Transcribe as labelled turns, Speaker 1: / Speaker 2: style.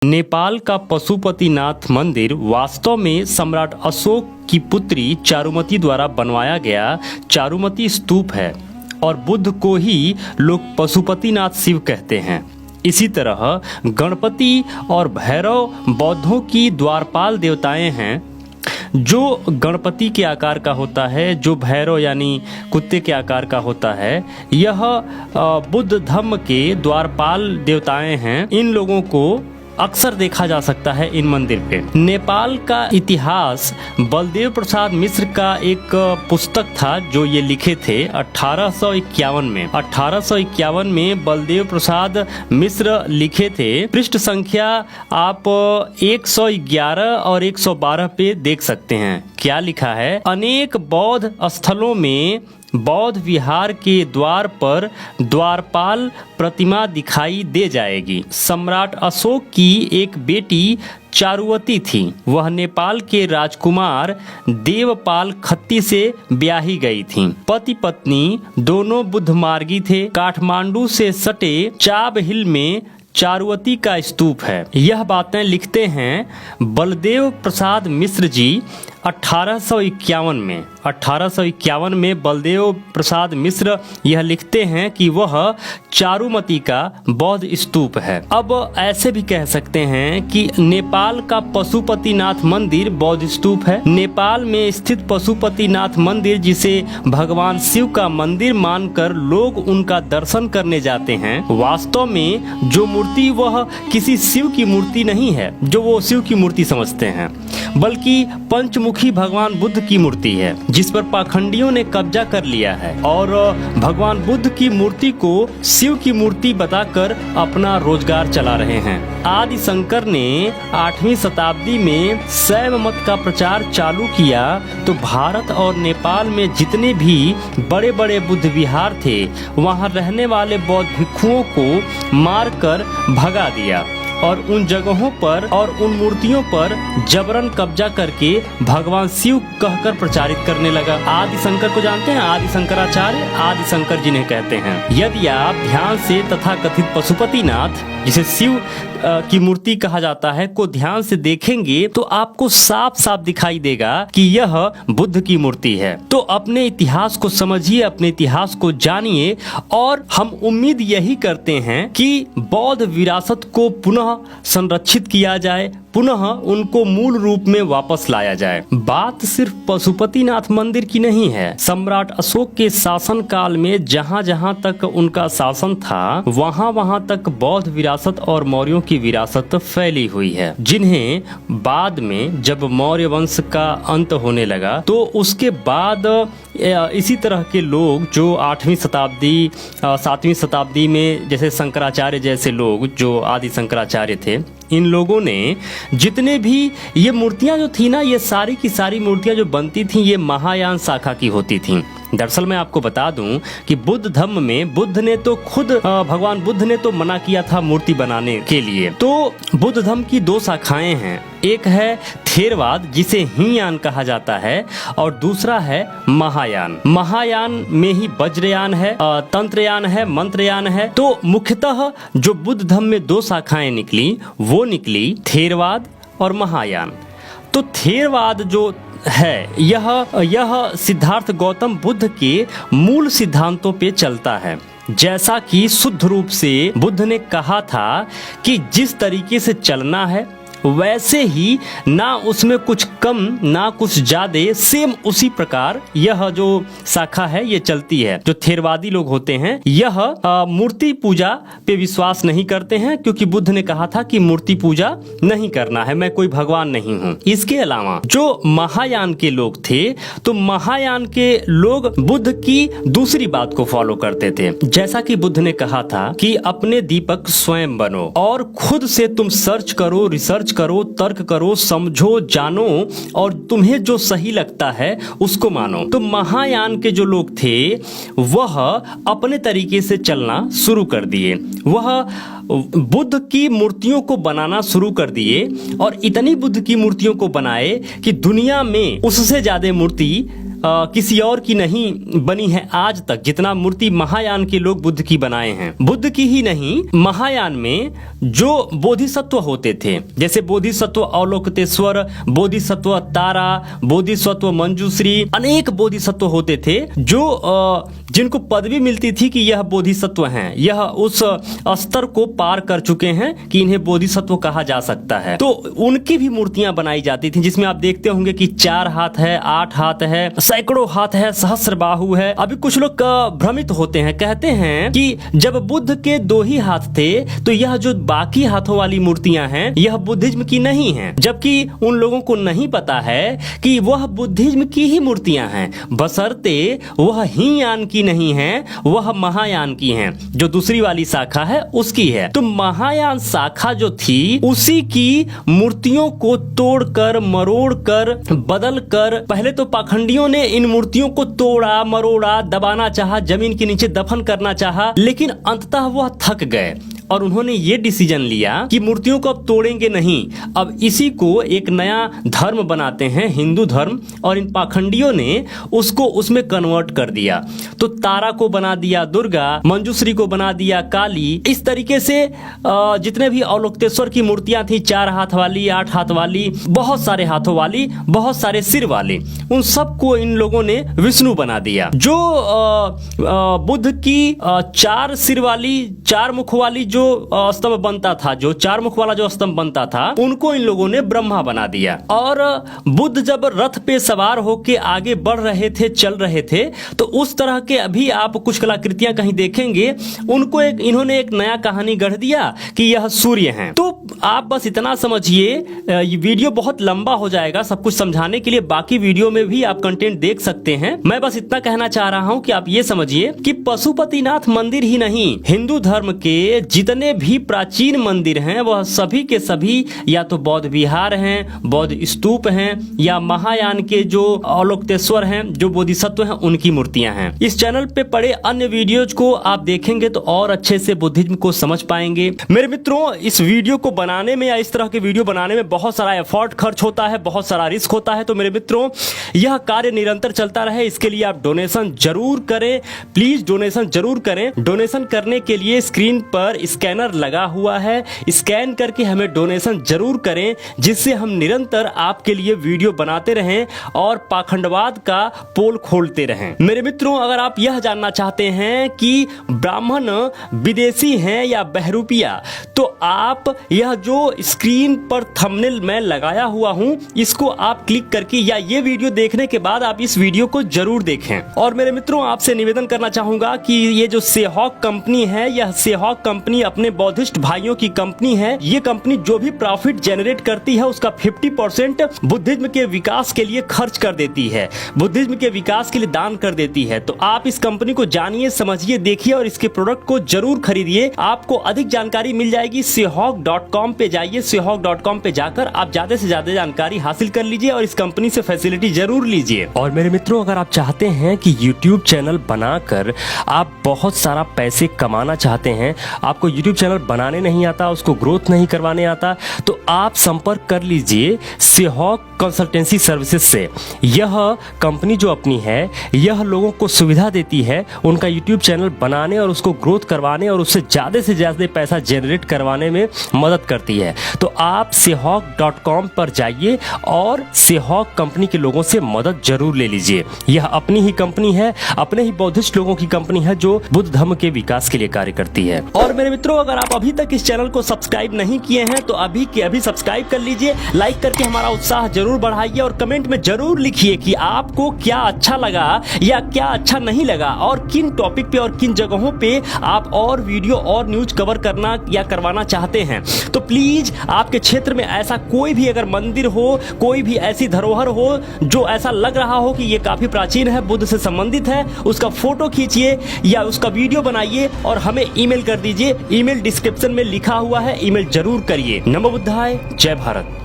Speaker 1: नेपाल का पशुपतिनाथ मंदिर वास्तव में सम्राट अशोक की पुत्री चारुमती द्वारा बनवाया गया चारुमती स्तूप है और बुद्ध को ही लोग पशुपतिनाथ शिव कहते हैं। इसी तरह गणपति और भैरव बौद्धों की द्वारपाल देवताएं हैं। जो गणपति के आकार का होता है, जो भैरव यानी कुत्ते के आकार का होता है, यह बुद्ध धर्म के द्वारपाल देवताएं हैं। इन लोगों को अक्सर देखा जा सकता है इन मंदिर पे। नेपाल का इतिहास बलदेव प्रसाद मिश्र का एक पुस्तक था जो ये लिखे थे 1851 में। 1851 में बलदेव प्रसाद मिश्र लिखे थे। पृष्ठ संख्या आप 111 और 112 पे देख सकते हैं। क्या लिखा है? अनेक बौद्ध स्थलों में बौद्ध विहार के द्वार पर द्वारपाल प्रतिमा दिखाई दे जाएगी। सम्राट अशोक की एक बेटी चारुवती थी। वह नेपाल के राजकुमार देवपाल खत्ती से ब्याही गई थी। पति पत्नी दोनों बुद्ध मार्गी थे। काठमांडू से सटे चाब हिल में चारुवती का स्तूप है। यह बातें लिखते हैं बलदेव प्रसाद मिश्र जी 1851 में बलदेव प्रसाद मिश्र यह लिखते हैं कि वह चारुमती का बौद्ध स्तूप है। अब ऐसे भी कह सकते हैं कि नेपाल का पशुपतिनाथ मंदिर बौद्ध स्तूप है। नेपाल में स्थित पशुपतिनाथ मंदिर, जिसे भगवान शिव का मंदिर मानकर लोग उनका दर्शन करने जाते हैं, वास्तव में जो मूर्ति वह किसी शिव की मूर्ति नहीं है जो वो शिव की मूर्ति समझते हैं, बल्कि पंचमुखी भगवान बुद्ध की मूर्ति है, जिस पर पाखंडियों ने कब्जा कर लिया है और भगवान बुद्ध की मूर्ति को शिव की मूर्ति बताकर अपना रोजगार चला रहे हैं। आदि शंकर ने 8वीं शताब्दी में शैव मत का प्रचार चालू किया तो भारत और नेपाल में जितने भी बड़े बड़े बुद्ध विहार थे, वहां रहने वाले बौद्ध भिक्षुओं को मारकर भगा दिया और उन जगहों पर और उन मूर्तियों पर जबरन कब्जा करके भगवान शिव कहकर प्रचारित करने लगा। आदि शंकर को जानते हैं? आदि शंकराचार्य, आदि शंकर जिन्हें कहते हैं। यदि आप ध्यान से तथा कथित पशुपतिनाथ, जिसे शिव की मूर्ति कहा जाता है, को ध्यान से देखेंगे तो आपको साफ साफ दिखाई देगा कि यह बुद्ध की मूर्ति है। तो अपने इतिहास को समझिए, अपने इतिहास को जानिए और हम उम्मीद यही करते हैं कि बौद्ध विरासत को पुनः संरक्षित किया जाए, पुनः उनको मूल रूप में वापस लाया जाए। बात सिर्फ पशुपतिनाथ मंदिर की नहीं है। सम्राट अशोक के शासन काल में जहां जहां तक उनका शासन था, वहां वहां तक बौद्ध विरासत और मौर्यों की विरासत फैली हुई है, जिन्हें बाद में जब मौर्य वंश का अंत होने लगा तो उसके बाद इसी तरह के लोग जो 8वीं शताब्दी 7वीं शताब्दी में, जैसे शंकराचार्य जैसे लोग जो आदि शंकराचार्य थे, इन लोगों ने जितने भी ये मूर्तियां जो थी ना, ये सारी की सारी मूर्तियां जो बनती थी, ये महायान शाखा की होती थी। दरअसल मैं आपको बता दूं कि बुद्ध धर्म में बुद्ध ने तो खुद भगवान बुद्ध ने तो मना किया था मूर्ति बनाने के लिए। तो बुद्ध धर्म की 2 शाखाएं हैं। एक है थेरवाद, जिसे हीनयान कहा जाता है, और दूसरा है महायान। महायान में ही वज्रयान है, तंत्रयान है, मंत्रयान है। तो मुख्यतः जो बुद्ध धर्म में 2 शाखाएं निकली, वो निकली थेरवाद और महायान। तो थेरवाद जो है यह सिद्धार्थ गौतम बुद्ध के मूल सिद्धांतों पे चलता है। जैसा कि शुद्ध रूप से बुद्ध ने कहा था कि जिस तरीके से चलना है वैसे ही, ना उसमें कुछ कम ना कुछ ज्यादा, सेम उसी प्रकार यह जो शाखा है ये चलती है। जो थेरवादी लोग होते हैं यह मूर्ति पूजा पे विश्वास नहीं करते हैं, क्योंकि बुद्ध ने कहा था कि मूर्ति पूजा नहीं करना है, मैं कोई भगवान नहीं हूँ। इसके अलावा जो महायान के लोग थे, तो महायान के लोग बुद्ध की दूसरी बात को फॉलो करते थे। जैसा कि बुद्ध ने कहा था कि अपने दीपक स्वयं बनो और खुद से तुम सर्च करो, रिसर्च करो, तर्क करो, समझो, जानो और तुम्हें जो सही लगता है उसको मानो। तो महायान के जो लोग थे वह अपने तरीके से चलना शुरू कर दिए। वह बुद्ध की मूर्तियों को बनाना शुरू कर दिए और इतनी बुद्ध की मूर्तियों को बनाए कि दुनिया में उससे ज्यादा मूर्ति किसी और की नहीं बनी है आज तक जितना मूर्ति महायान के लोग बुद्ध की बनाए हैं। बुद्ध की ही नहीं, महायान में जो बोधिसत्व होते थे, जैसे बोधिसत्व अवलोकितेश्वर, बोधिसत्व तारा, बोधिसत्व मंजूश्री, अनेक बोधिसत्व होते थे जो जिनको पदवी मिलती थी कि यह बोधिसत्व हैं, यह उस स्तर को पार कर चुके हैं कि इन्हें बोधिसत्व कहा जा सकता है। तो उनकी भी मूर्तियां बनाई जाती थी जिसमें आप देखते होंगे कि 4 हाथ है, 8 हाथ है, सैकड़ों हाथ है, सहस्र बाहु है। अभी कुछ लोग भ्रमित होते हैं, कहते हैं कि जब बुद्ध के 2 ही हाथ थे तो यह जो बाकी हाथों वाली मूर्तियां हैं यह बुद्धिज्म की नहीं है, जबकि उन लोगों को नहीं पता है कि वह बुद्धिज्म की ही मूर्तियां हैं, बशर्ते वह हीनयान की नहीं है, वह महायान की हैं, जो दूसरी वाली शाखा है उसकी है। तो महायान शाखा जो थी उसी की मूर्तियों को तोड़कर मरोड़कर बदलकर, पहले तो पाखंडियों ने इन मूर्तियों को तोड़ा मरोड़ा, दबाना चाहा, जमीन के नीचे दफन करना चाहा, लेकिन अंततः वह थक गए और उन्होंने ये डिसीजन लिया कि मूर्तियों को अब तोड़ेंगे नहीं, अब इसी को एक नया धर्म बनाते हैं, हिंदू धर्म, और इन पाखंडियों ने उसको उसमें कन्वर्ट कर दिया। तो तारा को बना दिया दुर्गा, मंजूश्री को बना दिया काली। इस तरीके से जितने भी अवलोकितेश्वर की मूर्तियां थी, 4 हाथ वाली, 8 हाथ वाली, बहुत सारे हाथों वाली, बहुत सारे सिर वाली, उन सबको इन लोगों ने विष्णु बना दिया। जो बुद्ध की 4 सिर वाली, 4 मुख वाली जो स्तंभ बनता था, जो 4 मुख वाला जो स्तंभ बनता था, उनको इन लोगों ने ब्रह्मा बना दिया। और बुद्ध जब रथ पे सवार होके आगे बढ़ रहे थे, चल रहे थे, तो उस तरह के अभी आप कुछ कलाकृतियां कहीं देखेंगे, उनको इन्होंने एक नया कहानी गढ़ दिया कि यह सूर्य हैं। तो आप बस इतना समझिए, ये वीडियो बहुत लंबा हो जाएगा सब कुछ समझाने के लिए, बाकी वीडियो में भी आप कंटेंट देख सकते हैं। मैं बस इतना कहना चाह रहा हूं कि आप ये समझिए कि पशुपतिनाथ मंदिर ही नहीं, हिंदू धर्म के जितने भी प्राचीन मंदिर हैं वह सभी के सभी या तो बौद्ध विहार हैं, बौद्ध स्तूप हैं, या महायान के जो अवलोकितेश्वर हैं, जो बोधिसत्व हैं, उनकी मूर्तियां हैं। इस चैनल पे पड़े अन्य वीडियोज को आप देखेंगे तो और अच्छे से बुद्धिज्म को समझ पाएंगे। मेरे मित्रों, इस वीडियो को बनाने में या इस तरह के वीडियो बनाने में बहुत सारा एफर्ट खर्च होता है, बहुत सारा रिस्क होता है। तो मेरे मित्रों, यह कार्य निरंतर चलता रहे, इसके लिए आप डोनेशन जरूर करें, प्लीज डोनेशन जरूर करें। डोनेशन करने के लिए स्क्रीन पर स्कैनर लगा हुआ है, स्कैन करके हमें डोनेशन जरूर करें, जिससे हम निरंतर आपके लिए वीडियो बनाते रहें और पाखंडवाद का पोल खोलते रहें। मेरे मित्रों, अगर आप यह जानना चाहते हैं कि ब्राह्मण विदेशी हैं या बहरूपिया, तो आप यह जो स्क्रीन पर थंबनेल में लगाया हुआ हूं, इसको आप क्लिक करके या ये वीडियो देखने के बाद आप इस वीडियो को जरूर देखें। और मेरे मित्रों, आपसे निवेदन करना चाहूंगा कि ये जो सेहॉक कंपनी है, यह सेहॉक कंपनी अपने बौद्धिस्ट भाइयों की कंपनी है। ये कंपनी जो भी प्रॉफिट जनरेट करती है उसका 50% बुद्धिज्म के विकास के लिए खर्च कर देती है, बुद्धिज्म के विकास के लिए दान कर देती है। तो आप इस कंपनी को जानिए, समझिए, देखिए और इसके प्रोडक्ट को जरूर खरीदिए। आपको अधिक जानकारी मिल जाएगी, sehawk.com पे जाइए, sehawk.com पे जाकर आप ज्यादा से ज्यादा जानकारी हासिल कर लीजिए और इस कंपनी से फैसिलिटी जरूर लीजिए। और मेरे मित्रों, अगर आप चाहते हैं कि YouTube चैनल बनाकर आप बहुत सारा पैसे कमाना चाहते हैं, आपको YouTube चैनल बनाने नहीं आता, उसको ग्रोथ नहीं करवाने आता, तो आप संपर्क कर लीजिए सेहॉक कंसल्टेंसी सर्विसेज से। यह कंपनी जो अपनी है, यह लोगों को सुविधा देती है उनका YouTube चैनल बनाने और उसको ग्रोथ करवाने और उससे ज़्यादा से ज़्यादा पैसा जनरेट करवाने में मदद करती है। तो आप sehawk.com पर जाइए और सेहॉक कंपनी के लोगों से मदद जरूर ले लीजिए। यह अपनी ही कंपनी है, अपने ही बौद्धिस्ट लोगों की कंपनी है जो बुद्ध धर्म के विकास के लिए कार्य करती है। और मेरे मित्रों, अगर आप अभी तक इस चैनल को सब्सक्राइब नहीं किए हैं तो अभी के अभी सब्सक्राइब कर लीजिए, लाइक करके हमारा उत्साह जरूर बढ़ाइए और कमेंट में जरूर लिखिए कि आपको क्या अच्छा लगा या क्या अच्छा नहीं लगा और किन टॉपिक पे और किन जगहों पे आप और वीडियो और न्यूज कवर करना या करवाना चाहते हैं। तो प्लीज आपके क्षेत्र में ऐसा कोई भी अगर मंदिर हो, कोई भी ऐसी धरोहर हो जो ऐसा लग रहा हो कि ये काफी प्राचीन है, बुद्ध से संबंधित है, उसका फोटो खींचिए या उसका वीडियो बनाइए और हमें ईमेल कर दीजिए। ईमेल डिस्क्रिप्शन में लिखा हुआ है, ईमेल जरूर करिए। नमो बुद्धाय, जय भारत।